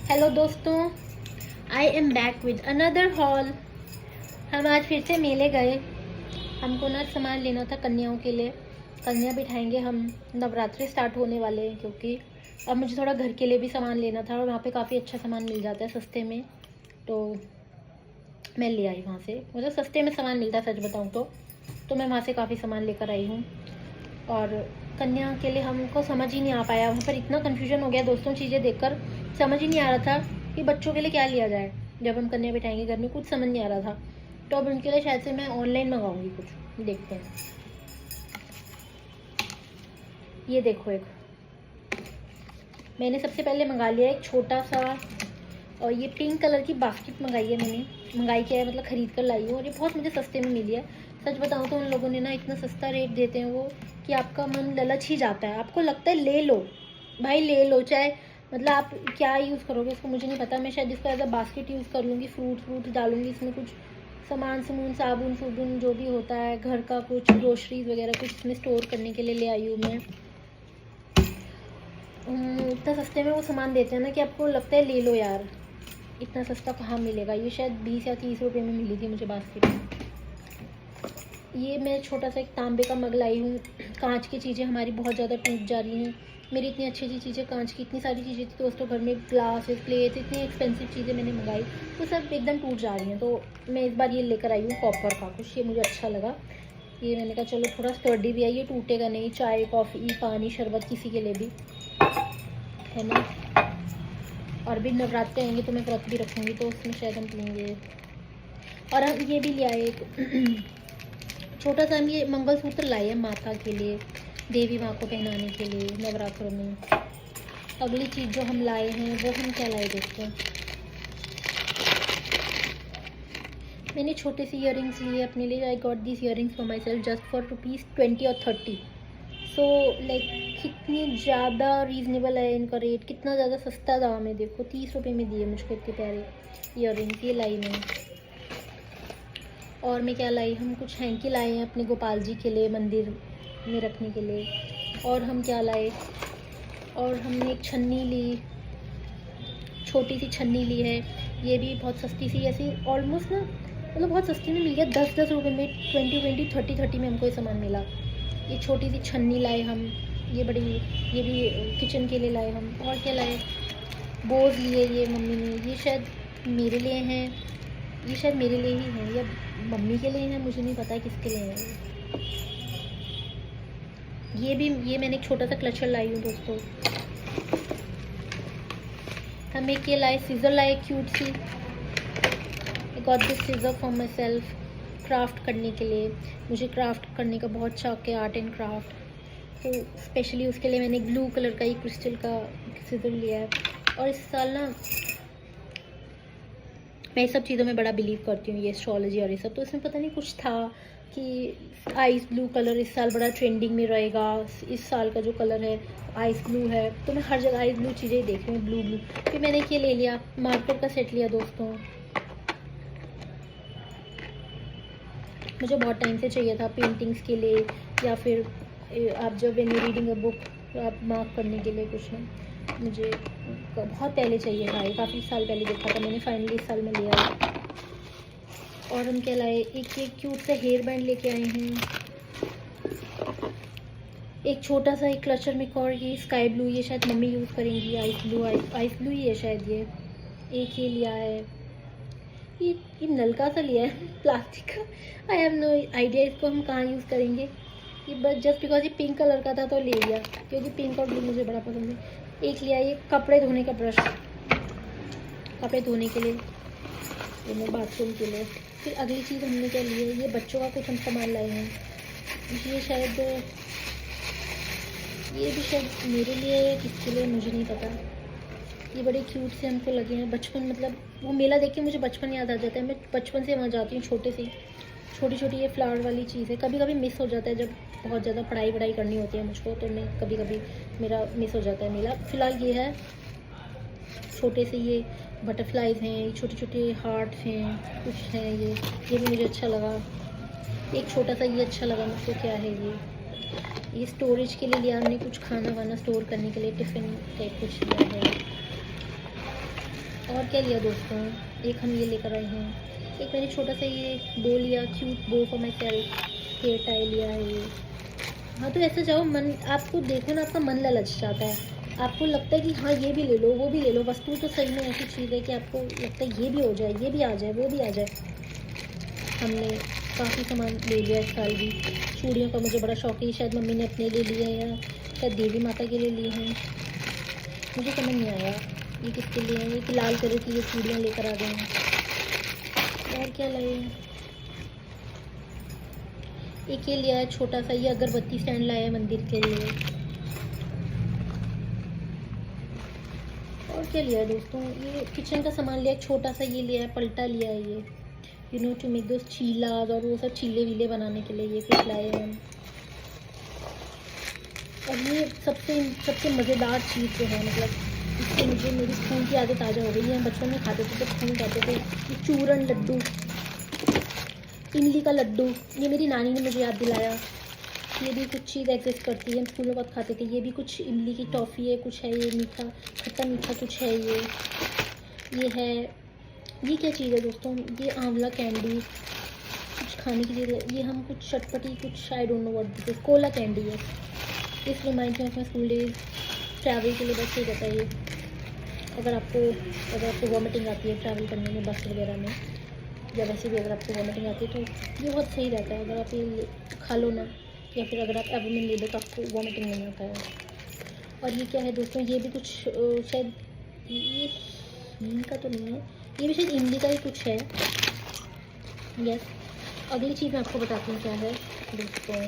Hello दोस्तों, I am back with another hall. हम आज फिर से मेले गए। हमको ना सामान लेना था कन्याओं के लिए। कन्या बिठाएंगे हम, नवरात्रि स्टार्ट होने वाले हैं क्योंकि अब मुझे थोड़ा घर के लिए भी सामान लेना था और वहाँ पे काफ़ी अच्छा सामान मिल जाता है सस्ते में, तो मैं ले आई वहाँ से। मुझे सस्ते में सामान मिलता है, सच बताऊँ तो मैं वहाँ से काफ़ी सामान लेकर आई हूँ। और कन्या के लिए हमको समझ ही नहीं आ पाया, वहाँ पर इतना कन्फ्यूजन हो गया दोस्तों, चीज़ें देखकर समझ ही नहीं आ रहा था कि बच्चों के लिए क्या लिया जाए। जब हम कन्या बिठाएंगे घर में, कुछ समझ नहीं आ रहा था, तो अब उनके लिए शायद से मैं ऑनलाइन मंगाऊंगी कुछ, देखते हैं। ये देखो, एक मैंने सबसे पहले मंगा लिया एक छोटा सा, और ये पिंक कलर की बास्केट मंगाई है मैंने। मंगाई क्या है, मतलब ख़रीद कर लाई हूँ, और ये बहुत मुझे सस्ते में मिली है। सच बताऊँ तो उन लोगों ने ना इतना सस्ता रेट देते हैं वो कि आपका मन ललच ही जाता है। आपको लगता है ले लो भाई, ले लो, चाहे मतलब आप क्या यूज़ करोगे इसको मुझे नहीं पता। मैं शायद इसको एज अ बास्केट यूज़ कर लूँगी, फ्रूट डालूँगी इसमें, कुछ सामान साबुन जो भी होता है घर का, कुछ ग्रोसरीज वगैरह कुछ इसमें स्टोर करने के लिए ले आई हूँ मैं। इतना सस्ते में वो सामान देते हैं ना कि आपको लगता है ले लो यार, इतना सस्ता कहाँ मिलेगा। ये शायद 20 या 30 रुपये में मिली थी मुझे बास्केट में। ये मैं छोटा सा एक तांबे का मग लाई हूँ। कांच की चीज़ें हमारी बहुत ज़्यादा टूट जा रही हैं। मेरी इतनी अच्छी अच्छी चीज़ें, कांच की इतनी सारी चीज़ें थी दोस्तों घर में, ग्लास प्लेट, इतनी एक्सपेंसिव चीज़ें मैंने मंगाई, वो सब एकदम टूट जा रही हैं। तो मैं इस बार ये लेकर आई हूँ कॉपर का कुछ, ये मुझे अच्छा लगा। ये मैंने कहा चलो थोड़ा स्टर्डी भी है, ये टूटेगा नहीं, चाय कॉफ़ी पानी शरबत किसी के लिए भी है ना। और भी नवरात्रे आएंगे तो मैं व्रत भी रखूँगी, तो उसमें शायद हम पियेंगे। और हम ये भी ले आए एक छोटा सा, हम ये मंगलसूत्र लाए हैं माता के लिए, देवी माँ को पहनाने के लिए नवरात्रों में। अगली चीज़ जो हम लाए हैं वो हम क्या लाए देखते हैं। मैंने छोटे से ईयरिंग्स लिए अपने लिए। आई got this earrings for my self just for ₹20 और 30। सो लाइक कितनी ज़्यादा रीज़नेबल है इनका रेट, कितना ज़्यादा सस्ता दाम है। देखो 30 रुपये में दिए मुझको इतने प्यारे ईयरिंग्स, ये लाई मैं। और मैं क्या लाई, हम कुछ हैंकी लाए हैं अपने गोपाल जी के लिए मंदिर में रखने के लिए। और हम क्या लाए, और हमने एक छन्नी ली, छोटी सी छन्नी ली है। ये भी बहुत सस्ती सी, ऐसी ऑलमोस्ट ना मतलब बहुत सस्ती में मिल गया, 10-10 रुपये में, 20-20, 30-30 में हमको ये सामान मिला। ये छोटी सी छन्नी लाए हम, ये बड़ी, ये भी किचन के लिए लाए हम। और क्या लाए, बोज लिए ये मम्मी ने, ये शायद मेरे लिए हैं, ये शायद मेरे लिए ही हैं या मम्मी के लिए हैं, मुझे नहीं पता है किसके लिए हैं। ये मैंने एक छोटा सा क्लचर लाई हूँ दोस्तों। हम एक ये लाए, सीज़र लाए क्यूट सी। I got this scissor for myself, craft करने के लिए। मुझे क्राफ्ट करने का बहुत शौक है, आर्ट एंड क्राफ्ट, तो स्पेशली उसके लिए मैंने ब्लू कलर का एक क्रिस्टल का सीज़र लिया है। और इस साल ना मैं इस सब चीज़ों में बड़ा बिलीव करती हूँ, ये एस्ट्रोलॉजी और ये सब, तो इसमें पता नहीं कुछ था कि आइस ब्लू कलर इस साल बड़ा ट्रेंडिंग में रहेगा। इस साल का जो कलर है आइस ब्लू है, तो मैं हर जगह आइस ब्लू चीज़ें देख रही हूँ, ब्लू। फिर मैंने ये ले लिया, मार्कर का सेट लिया दोस्तों। मुझे बहुत टाइम से चाहिए था पेंटिंग्स के लिए, या फिर आप जब when you reading a book आप मार्क करने के लिए कुछ ना, मुझे बहुत पहले चाहिए था, ये काफ़ी साल पहले देखा था मैंने, फाइनली इस साल में लिया है। और हम क्या लाए, एक क्यूट सा हेयर बैंड लेके आए हैं, एक छोटा सा एक क्लचर में, और ये स्काई ब्लू, ये शायद मम्मी यूज़ करेंगी। आइस ब्लू ही है शायद ये। एक ये लिया है, ये नलका सा लिया है प्लास्टिक का। आई हैव नो आइडिया इसको हम कहाँ यूज़ करेंगे, ये बस जस्ट बिकॉज ये पिंक कलर का था तो ले लिया, क्योंकि पिंक और ब्लू मुझे बड़ा पसंद है। एक लिया ये कपड़े धोने का ब्रश, कपड़े धोने के लिए, ये मैं बाथरूम के लिए। फिर अगली चीज़ हमने क्या ली है, ये बच्चों का कुछ हम सामान लाए हैं। ये शायद, ये भी शायद मेरे लिए या किसके लिए मुझे नहीं पता। ये बड़े क्यूट से हमको लगे हैं, बचपन, मतलब वो मेला देख के मुझे बचपन याद आ जाता है। मैं बचपन से वहाँ जाती हूँ, छोटे से, छोटी छोटी ये फ्लावर वाली चीज़ है। कभी कभी मिस हो जाता है जब बहुत ज़्यादा पढ़ाई करनी होती है मुझको, तो मैं कभी कभी मेरा मिस हो जाता है मेला। फ़िलहाल ये है छोटे से, ये बटरफ्लाइज हैं, छोटे छोटे हार्ट हैं, कुछ हैं ये भी मुझे अच्छा लगा। एक छोटा सा ये अच्छा लगा मुझको, क्या है ये स्टोरेज के लिए लिया हमने, कुछ खाना वाना स्टोर करने के लिए, टिफ़िन टाइप कुछ लिया है। क्या लिया दोस्तों, एक हम ये लेकर आए हैं, एक मैंने छोटा सा ये बो लिया, cute bow for myself, hair tie लिया है ये। हाँ तो ऐसे जाओ, मन आपको देखो ना, आपका मन ललच जाता है, आपको लगता है कि हाँ ये भी ले लो, वो भी ले लो। वस्तु तो सही में ऐसी चीज़ है कि आपको लगता है ये भी हो जाए, ये भी आ जाए, वो भी आ जाए। हमने काफ़ी सामान ले लिया इस साल भी। चूड़ियों का मुझे बड़ा शौक है, शायद मम्मी ने अपने लिए लिए हैं या शायद देवी माता के लिए लिए हैं, मुझे समझ नहीं आया ये किसके लिए हैं। ये कि लाल कलर की ये चूड़ियाँ लेकर आ गए हैं। और क्या लाए हैं, एक ये लिया है छोटा सा, ये अगरबत्ती स्टैंड लाया है मंदिर के लिए। और क्या लिया है दोस्तों, ये किचन का सामान लिया है, छोटा सा ये लिया है, पलटा लिया है ये, you know to make those चीलाज और वो सब चीले वीले बनाने के लिए ये कुछ लाए हैं हम। और ये सबसे मज़ेदार चीज़ जो है, मतलब इससे मुझे मेरी स्कूल की आदत ताज़ा हो गई है। हम बचपन में खाते थे तो स्कूल जाते थे, ये चूरन लड्डू, इमली का लड्डू, ये मेरी नानी ने मुझे याद दिलाया। ये भी कुछ चीज़ एग्जिस्ट करती है, हम स्कूल में बहुत खाते थे। ये भी कुछ इमली की टॉफ़ी है, कुछ है ये मीठा, खट्टा मीठा कुछ है ये है। ये क्या चीज़ है दोस्तों, ये आंवला कैंडी, कुछ खाने की चीज़ है। ये हम कुछ चटपटी, कुछ I don't know what this is, Cola candy है। इस रिमाइंड में अपने स्कूल डेज, ट्रैवल के लिए बस ये रहता है ये। अगर आपको वॉमिटिंग आती है ट्रैवल करने में बस वगैरह में, या वैसे भी अगर आपको वॉमिटिंग आती है तो ये बहुत सही रहता है। अगर आप ये खा लो ना, या फिर अगर आप एवोमिन ले लो तो आपको वॉमिटिंग नहीं आता है। और ये क्या है दोस्तों, ये भी कुछ शायद ये हींग का तो नहीं है, ये भी शायद इमली का ही कुछ है। यस, अगली चीज़ मैं आपको बताती हूँ क्या है दोस्तों।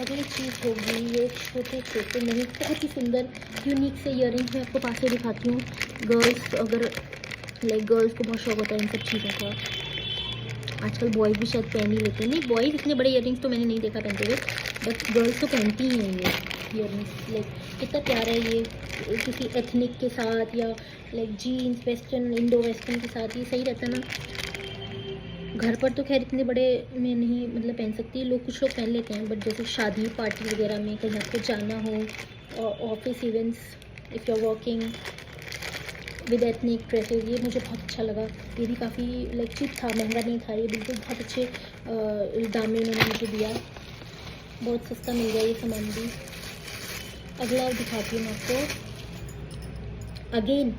अगली चीज़ होगी ये छोटे छोटे नहीं बहुत ही सुंदर यूनिक से ईयरिंग्स। मैं आपको पास से दिखाती हूँ। गर्ल्स अगर गर्ल्स को बहुत शौक होता है इन सब चीज़ों का, आजकल बॉयज़ भी शायद पहन ही लेते हैं। नहीं, बॉयज़ इतने बड़े ईयरिंग्स तो मैंने नहीं देखा पहनते हुए, बट गर्ल्स तो पहनती ही हैं ये ईयरिंग्स। कितना प्यारा है ये, किसी एथनिक के साथ या जीन्स वेस्टर्न, इंडो वेस्टर्न के साथ ये सही रहता है ना। घर पर तो खैर इतने बड़े में नहीं पहन सकती लोग, कुछ लोग पहन लेते हैं, बट जैसे शादी पार्टी वगैरह में कहीं आपको जाना हो, office events, if you are working with ethnic dresses, ये मुझे बहुत अच्छा लगा। ये भी काफ़ी चीप था, महंगा नहीं था, ये बिल्कुल बहुत अच्छे दाम में उन्होंने मुझे दिया, बहुत सस्ता मिल गया ये सामान भी। अगला दिखाती हूँ मैं आपको, अगेन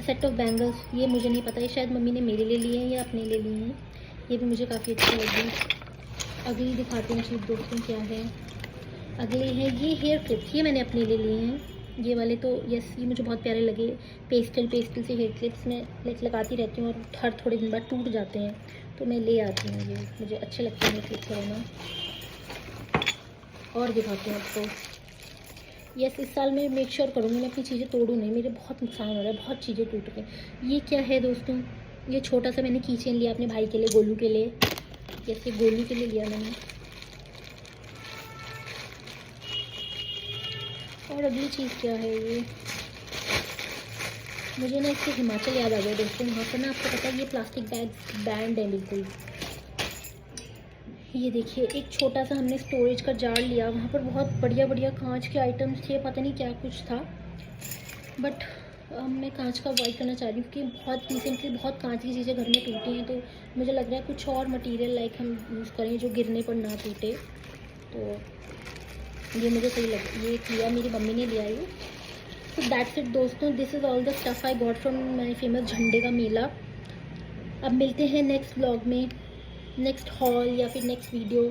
सेट ऑफ बैंगल्स। ये मुझे नहीं पता, ये शायद मम्मी ने मेरे लिए लिए हैं या अपने लिए लिए हैं, ये भी मुझे काफ़ी अच्छी लगी। अगली दिखाती हूँ चीज़ दोस्तों क्या है। अगले हैं ये हेयर क्लिप्स, ये मैंने अपने लिए लिए हैं ये वाले तो। यस, ये मुझे बहुत प्यारे लगे, पेस्टल से हेयर क्लिप्स मैं लगाती रहती हूँ और हर थोड़े दिन बाद टूट जाते हैं तो मैं ले आती हूँ। ये मुझे अच्छे लगते हैं हेयर क्लिप्स लगाना। और दिखाती हूँ आपको। यस, इस साल मैं मेक श्योर करूँगी मैं अपनी चीज़ें तोड़ूँ नहीं, मेरे बहुत नुकसान हो रहा है, बहुत चीज़ें टूट गई। ये क्या है दोस्तों, ये छोटा सा मैंने कीचेन लिया अपने भाई के लिए, गोलू के लिए। यस, ये गोलू के लिए लिया मैंने। और अगली चीज़ क्या है ये, मुझे ना इससे हिमाचल याद आ गया दोस्तों। वहाँ पर ना आपको पता है ये प्लास्टिक बैग बैंड है बिल्कुल। ये देखिए, एक छोटा सा हमने स्टोरेज का जार लिया, वहाँ पर बहुत बढ़िया बढ़िया कांच के आइटम्स थे, पता नहीं क्या कुछ था, बट मैं कांच का अवॉइड करना चाह रही हूँ क्योंकि बहुत रिसेंटली बहुत कांच की चीज़ें घर में टूटी हैं, तो मुझे लग रहा है कुछ और मटेरियल हम यूज़ करें जो गिरने पर ना टूटे। तो ये मुझे सही लगा, ये किया मेरी मम्मी ने लिया ये। तो दैट्स इट दोस्तों, this is all the stuff I got from my famous झंडे का मेला। अब मिलते हैं नेक्स्ट ब्लॉग में, नेक्स्ट हॉल या फिर नेक्स्ट वीडियो,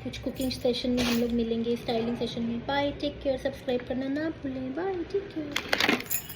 कुछ कुकिंग सेशन में हम लोग मिलेंगे, स्टाइलिंग सेशन में। बाय, टेक केयर, सब्सक्राइब करना ना भूलें, बाय, टेक केयर।